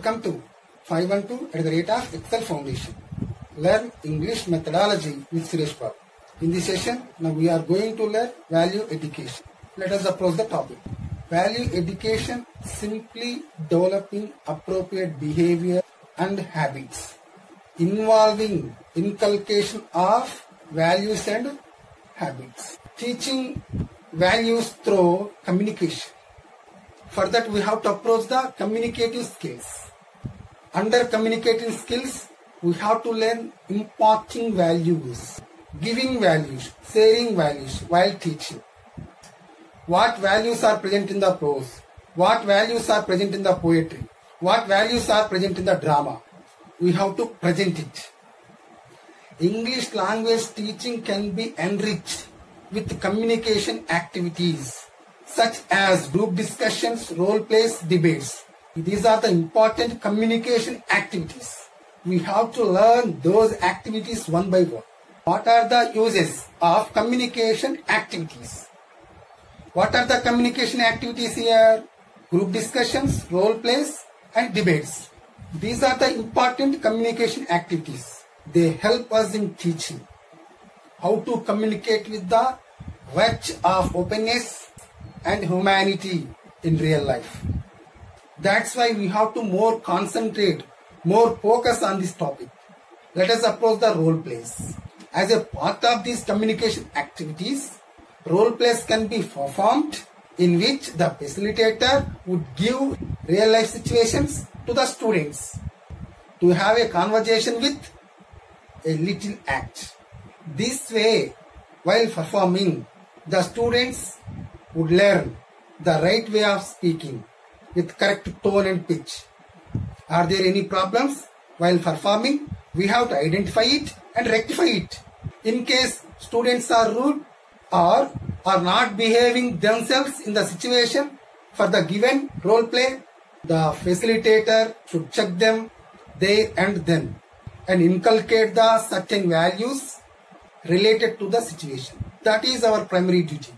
Welcome to 512 Excel Foundation. Learn English methodology with Suresh Babu. In this session, now we are going to learn value education. Let us approach the topic. Value education simply developing appropriate behavior and habits involving inculcation of values and habits. Teaching values through communication. For that, we have to approach the communicative skills. Under communicating skills, we have to learn imparting values, giving values, sharing values while teaching. What values are present in the prose? What values are present in the poetry? What values are present in the drama? We have to present it. English language teaching can be enriched with communication activities such as group discussions, role plays, debates. These are the important communication activities. We have to learn those activities one by one. What are the uses of communication activities? What are the communication activities here? Group discussions, role plays, and debates. These are the important communication activities. They help us in teaching how to communicate with the virtue of openness and humanity in real life. That's why we have to more concentrate, more focus on this topic. Let us approach the role plays. As a part of these communication activities, role plays can be performed in which the facilitator would give real life situations to the students to have a conversation with a little act. This way, while performing, the students would learn the right way of speaking with correct tone and pitch. Are there any problems while performing? We have to identify it and rectify it. In case students are rude or are not behaving themselves in the situation for the given role play, the facilitator should check them there and then and inculcate the certain values related to the situation. That is our primary duty.